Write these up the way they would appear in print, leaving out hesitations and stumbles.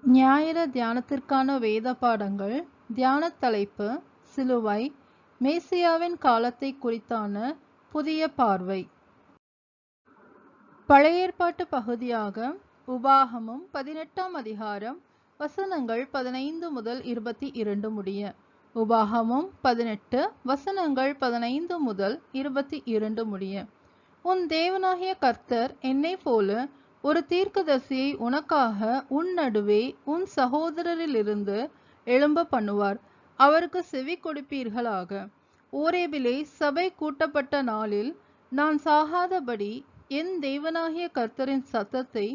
ஞாயிறு தியானத்திற்கான வேத பாடங்கள். தியான தலைப்பு: சிலுவை, மேசியாவின் காலத்தை குறித்தான புதிய பார்வை. பழைய ஏற்பாட்டு பகுதியாக உபாகமம் 18ஆம் அதிகாரம் வசனங்கள் 15 முதல் 22 முடிய. உபாகமம் 18 வசனங்கள் 15 முதல் 22 முடிய. உன் தேவனாகிய கர்த்தர் என்னைப் போல ஒரு தீர்க்கதரிசியை உனக்காக உன் நடுவே உன் சகோதரரிலிருந்து எழும்ப பண்ணுவார். அவருக்கு செவி கொடுப்பீர்களாக. ஓரேபிலே சபை கூட்டப்பட்ட நாளில் நான் சாகாதபடி என் தேவனாகிய கர்த்தரின் சத்தத்தை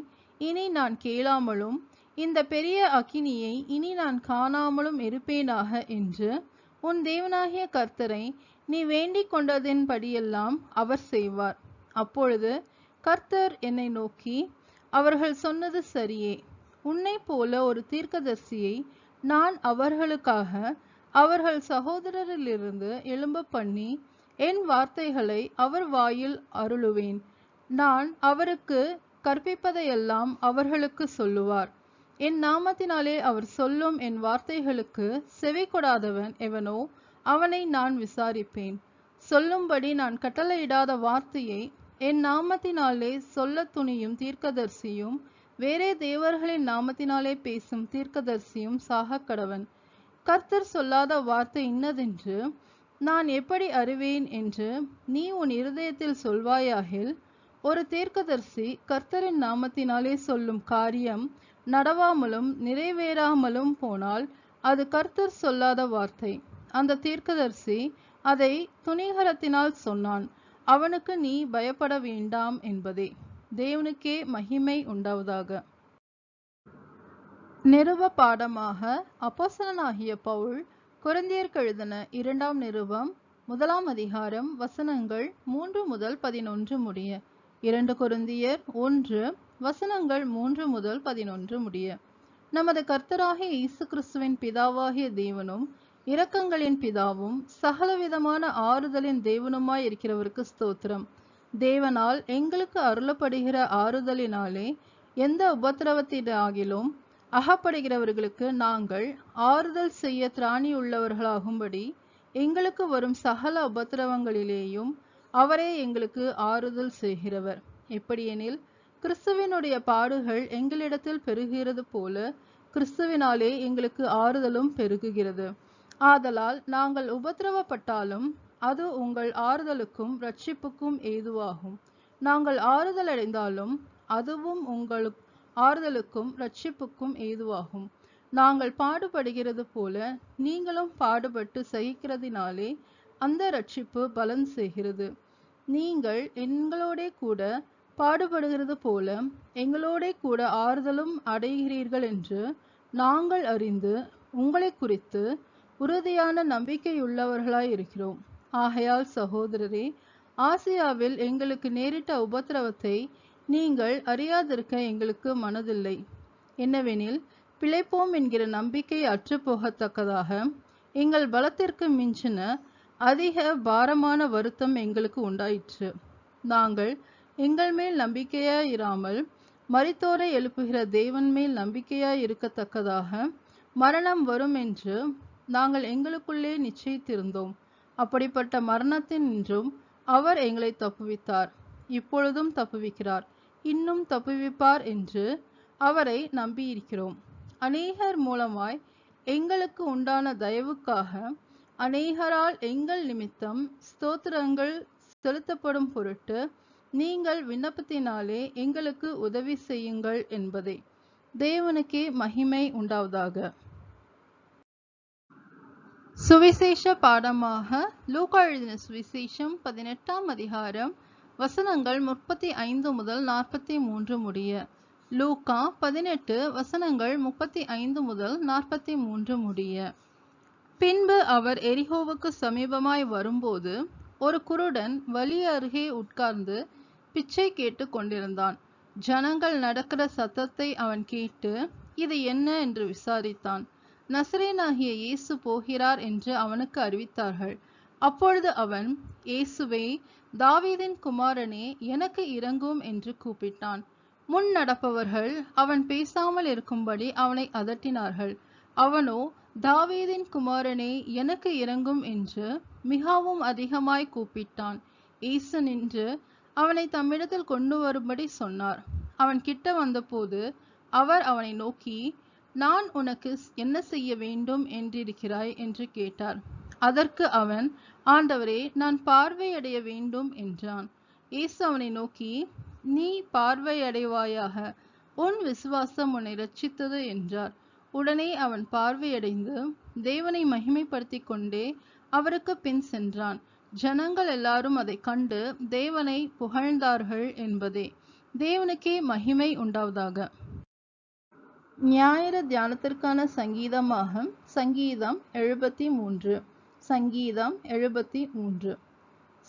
இனி நான் கேளாமலும் இந்த பெரிய அக்கினியை இனி நான் காணாமலும் இருப்பேனாக என்று உன் தேவனாகிய கர்த்தரை நீ வேண்டிக் கொண்டதின்படியெல்லாம் அவர் செய்வார். அப்பொழுது கர்த்தர் என்னை நோக்கி, அவர்கள் சொன்னது சரியே. உன்னை போல ஒரு தீர்க்கதரிசியை நான் அவர்களுக்காக அவர்கள் சகோதரரிலிருந்து எழும்ப பண்ணி என் வார்த்தைகளை அவர் வாயில் அருளுவேன். நான் அவருக்கு கற்பிப்பதையெல்லாம் அவர்களுக்கு சொல்லுவார். என் நாமத்தினாலே அவர் சொல்லும் என் வார்த்தைகளுக்கு செவி கொடாதவன் எவனோ அவனை நான் விசாரிப்பேன். சொல்லும்படி நான் கட்டளையிடாத வார்த்தையை என் நாமத்தினாலே சொல்ல துணியும் தீர்க்கதரிசியும் வேறே தேவர்களின் நாமத்தினாலே பேசும் தீர்க்கதரிசியும் சாகக்கடவன். கர்த்தர் சொல்லாத வார்த்தை இன்னதென்று நான் எப்படி அறிவேன் என்று நீ உன் இருதயத்தில் சொல்வாயாகில், ஒரு தீர்க்கதரிசி கர்த்தரின் நாமத்தினாலே சொல்லும் காரியம் நடவாமலும் நிறைவேறாமலும் போனால் அது கர்த்தர் சொல்லாத வார்த்தை. அந்த தீர்க்கதரிசி அதை துணிகரத்தினால் சொன்னான். அவனுக்கு நீ பயப்பட வேண்டாம் என்பதே. தேவனுக்கே மகிமை உண்டாவதாக. நிருப பாடமாக அப்போஸ்தலனாகிய பவுல் கொரிந்தியருக்கு எழுதின 2ஆம் நிருபம் 1ஆம் அதிகாரம் வசனங்கள் 3 முதல் 11 முடிய. 2 கொரிந்தியர் 1 வசனங்கள் 3 முதல் 11 முடிய. நமது கர்த்தராகிய இயேசு கிறிஸ்துவின் பிதாவாகிய தேவனும் இரக்கங்களின் பிதாவும் சகலவிதமான ஆறுதலின் தேவனுமாய் இருக்கிறவருக்கு ஸ்தோத்திரம். தேவனால் எங்களுக்கு அருளப்படுகிற ஆறுதலினாலே எந்த உபத்திரவத்தினாகிலும் அகப்படுகிறவர்களுக்கு நாங்கள் ஆறுதல் செய்ய திராணியுள்ளவர்களாகும்படி எங்களுக்கு வரும் சகல உபத்திரவங்களிலேயும் அவரே எங்களுக்கு ஆறுதல் செய்கிறவர். எப்படியெனில், கிறிஸ்துவினுடைய பாடுகள் எங்களிடத்தில் பெருகுகிறது போல கிறிஸ்துவினாலே எங்களுக்கு ஆறுதலும் பெருகுகிறது. ஆதலால் நாங்கள் உபத்திரவப்பட்டாலும் அது உங்கள் ஆறுதலுக்கும் இரட்சிப்புக்கும் ஏதுவாகும். நாங்கள் ஆறுதல் அடைந்தாலும் அதுவும் உங்கள் ஆறுதலுக்கும் இரட்சிப்புக்கும் ஏதுவாகும். நாங்கள் பாடுபடுகிறது போல நீங்களும் பாடுபட்டு சகிக்கிறதினாலே அந்த இரட்சிப்பு பலன் செய்கிறது. நீங்கள் எங்களோடே கூட பாடுபடுகிறது போல எங்களோடே கூட ஆறுதலும் அடைகிறீர்கள் என்று நாங்கள் அறிந்து உங்களை குறித்து உறுதியான நம்பிக்கையுள்ளவர்களாய் இருக்கிறோம். ஆகையால் சகோதரரே, ஆசியாவில் எங்களுக்கு நேரிட்ட உபத்திரவத்தை நீங்கள் அறியாதிருக்க எங்களுக்கு மனதில்லை. என்னவெனில், பிழைப்போம் என்கிற நம்பிக்கை அற்றுப்போகத்தக்கதாக எங்கள் பலத்திற்கு மிஞ்சின அதிக பாரமான வருத்தம் எங்களுக்கு உண்டாயிற்று. நாங்கள் எங்கள் மேல் நம்பிக்கையாயிராமல் மரித்தோரை எழுப்புகிற தேவன் மேல் நம்பிக்கையாய் இருக்கத்தக்கதாக மரணம் வரும் என்று நாங்கள் எங்களுக்குள்ளே நிச்சயித்திருந்தோம். அப்படிப்பட்ட மரணத்தினின்றும் அவர் எங்களை தப்புவித்தார். இப்பொழுதும் தப்புவிக்கிறார், இன்னும் தப்புவிப்பார் என்று அவரை நம்பியிருக்கிறோம். அநேகர் மூலமாய் எங்களுக்கு உண்டான தயவுக்காக அநேகரால் எங்கள் நிமித்தம் ஸ்தோத்திரங்கள் செலுத்தப்படும் பொருட்டு நீங்கள் விண்ணப்பத்தினாலே எங்களுக்கு உதவி செய்யுங்கள் என்பதே. தேவனுக்கே மகிமை உண்டாவதாக. சுவிசேஷ பாடமாக லூக்கா எழுதின சுவிசேஷம் 18ஆம் அதிகாரம் வசனங்கள் 35 முதல் 43 முடிய. லூக்கா 18 வசனங்கள் 35 முதல் 43 முடிய. பின்பு அவர் எரிகோவுக்கு சமீபமாய் வரும்போது ஒரு குருடன் வழி அருகே உட்கார்ந்து பிச்சை கேட்டு கொண்டிருந்தான். ஜனங்கள் நடக்கிற சத்தத்தை அவன் கேட்டு இது என்ன என்று விசாரித்தான். நசரேயனாகிய இயேசு போகிறார் என்று அவனுக்கு அறிவித்தார்கள். அப்பொழுது அவன், இயேசுவே, தாவீதின் குமாரனே, எனக்கு இரங்கும் என்று கூப்பிட்டான். முன் நடப்பவர்கள் அவன் பேசாமல் இருக்கும்படி அவனை அதட்டினார்கள். அவனோ, தாவீதின் குமாரனே, எனக்கு இரங்கும் என்று மிகவும் அதிகமாய் கூப்பிட்டான். இயேசு நின்று அவனை தம்மிடத்தில் கொண்டு வரும்படி சொன்னார். அவன் கிட்ட வந்தபோது அவர் அவனை நோக்கி, நான் உனக்கு என்ன செய்ய வேண்டும் என்றிருக்கிறாய் என்று கேட்டார். அதற்கு அவன், ஆண்டவரே, நான் பார்வையடைய வேண்டும் என்றான். இயேசு அவனை நோக்கி, நீ பார்வையடைவாயாக, உன் விசுவாசம் உன்னை இரட்சித்தது என்றார். உடனே அவன் பார்வையடைந்து தேவனை மகிமைப்படுத்திக் கொண்டே அவருக்கு பின் சென்றான். ஜனங்கள் எல்லாரும் அதை கண்டு தேவனை புகழ்ந்தார்கள் என்பதே. தேவனுக்கே மகிமை உண்டாவதாக. ஞாயிறு தியானத்திற்கான சங்கீதமாக சங்கீதம் 73. சங்கீதம் 73.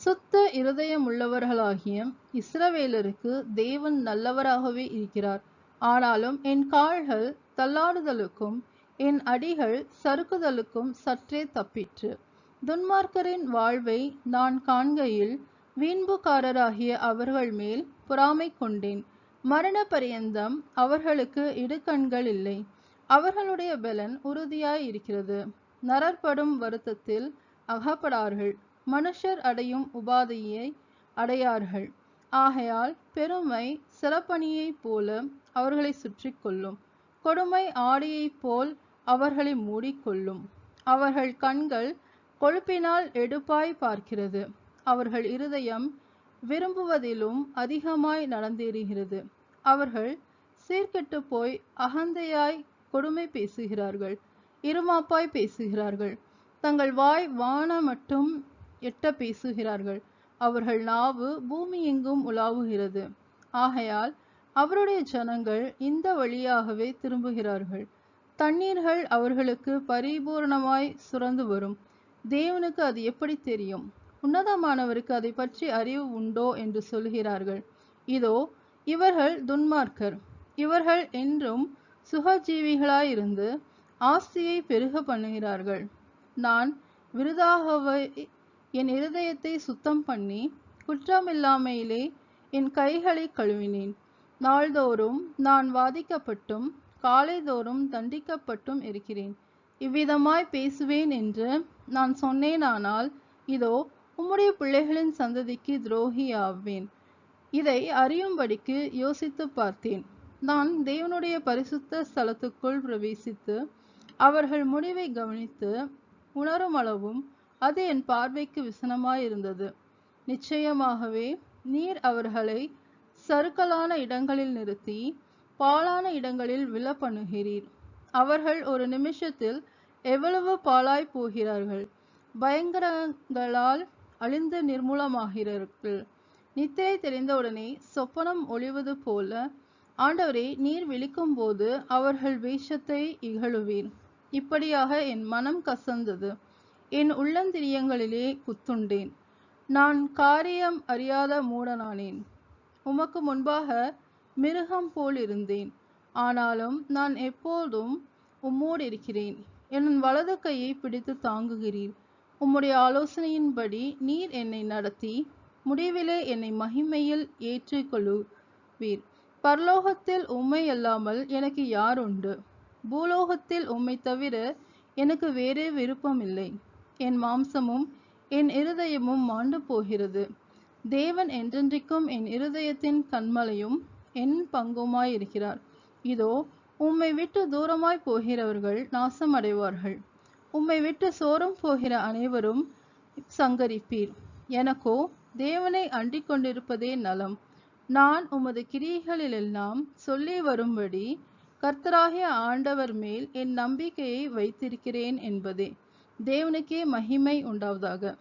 சுத்த இருதயமுள்ளவர்களாகிய இஸ்ரவேலருக்கு தேவன் நல்லவராகவே இருக்கிறார். ஆனாலும் என் கால்கள் தள்ளாடுதலுக்கும் என் அடிகள் சறுக்குதலுக்கும் சற்றே தப்பிற்று. துன்மார்க்கரின் வாழ்வை நான் காண்கையில் வீண்புக்காரராகிய அவர்கள் மேல் பொறாமை கொண்டேன். மரண பரியந்தம் அவர்களுக்கு இடுக்கண்கள் இல்லை. அவர்களுடைய பலன் உறுதியாய் இருக்கிறது. நரற்படும் வருத்தத்தில் அகப்படார்கள். மனுஷர் அடையும் உபாதையை அடையார்கள். ஆகையால் பெருமை சிறப்பணியைப் போல அவர்களை சுற்றி கொள்ளும். கொடுமை ஆடையைப் போல் அவர்களை மூடிக்கொள்ளும். அவர்கள் கண்கள் கொழுப்பினால் எடுப்பாய் பார்க்கிறது. அவர்கள் இருதயம் விரும்புவதிலும் அதிகமாய் நடந்தேறுகிறது. அவர்கள் சீர்கெட்டு போய் அகந்தையாய் கொடுமை பேசுகிறார்கள். இருமாப்பாய் பேசுகிறார்கள். தங்கள் வாய் வான மட்டும் எட்ட பேசுகிறார்கள். அவர்கள் நாவு பூமி எங்கும் உலாவுகிறது. ஆகையால் அவருடைய ஜனங்கள் இந்த வழியாகவே திரும்புகிறார்கள். தண்ணீர்கள் அவர்களுக்கு பரிபூர்ணமாய் சுரந்து வரும். தேவனுக்கு அது எப்படி தெரியும்? உன்னதமானவருக்கு அதை பற்றி அறிவு உண்டோ என்று சொல்கிறார்கள். இதோ, இவர்கள் துன்மார்க்கர். இவர்கள் என்றும் சுகஜீவிகளாயிருந்து ஆஸ்தியை பெருக பண்ணுகிறார்கள். நான் விருதாகவே என் இருதயத்தை சுத்தம் பண்ணி குற்றமில்லாமையிலே என் கைகளை கழுவினேன். நாள்தோறும் நான் வாதிக்கப்பட்டும் காலைதோறும் தண்டிக்கப்பட்டும் இருக்கிறேன். இவ்விதமாய் பேசுவேன் என்று நான் சொன்னேனானால், இதோ, உம்முடைய பிள்ளைகளின் சந்ததிக்கு துரோகியாவேன். இதை அறியும்படிக்கு யோசித்து பார்த்தேன். நான் தேவனுடைய பரிசுத்த ஸ்தலத்துக்குள் பிரவேசித்து அவர்கள் முடிவை கவனித்து உணரும் அளவும் அது என் பார்வைக்கு விசனமாயிருந்தது. நிச்சயமாகவே நீர் அவர்களை சறுக்கலான இடங்களில் நிறுத்தி பாழான இடங்களில் விழ பண்ணுகிறீர். அவர்கள் ஒரு நிமிஷத்தில் எவ்வளவு பாழாய் போகிறார்கள். பயங்கரங்களால் அழிந்து நிர்மூலமாகிறார்கள். நித்திரை தெரிந்தவுடனே சொப்பனம் ஒளிவது போல, ஆண்டவரே, நீர் விழிக்கும் போது அவர்கள் வேஷத்தை இகழுவீர். இப்படியாக என் மனம் கசந்தது. என் உள்ளந்திரியங்களிலே குத்துண்டேன். நான் காரியம் அறியாத மூடனானேன். உமக்கு முன்பாக மிருகம் போல் இருந்தேன். ஆனாலும் நான் எப்போதும் உம்மோடு இருக்கிறேன். என் வலது கையை பிடித்து தாங்குகிறீர். உம்முடைய ஆலோசனையின்படி நீர் என்னை நடத்தி முடிவிலே என்னை மகிமையில் ஏற்றுக்கொள்ளுவீர். பரலோகத்தில் உம்மை அல்லாமல் எனக்கு யார் உண்டு? பூலோகத்தில் உம்மை தவிர எனக்கு வேறே விருப்பமில்லை. என் மாம்சமும் என் இருதயமும் மாண்டு போகிறது. தேவன் என்றென்றைக்கும் என் இருதயத்தின் கன்மலையும் என் பங்குமாயிருக்கிறார். இதோ, உம்மை விட்டு தூரமாய் போகிறவர்கள் நாசம் அடைவார்கள். உம்மை விட்டு சோரம் போகிற அனைவரும் சங்கரிப்பீர். எனக்கோ தேவனை அண்டிக் கொண்டிருப்பதே நலம். நான் உமது கிரியைகளிலெல்லாம் சொல்லி வரும்படி கர்த்தராகிய ஆண்டவர் மேல் என் நம்பிக்கையை வைத்திருக்கிறேன் என்பதே. தேவனுக்கே மகிமை உண்டாவதாக.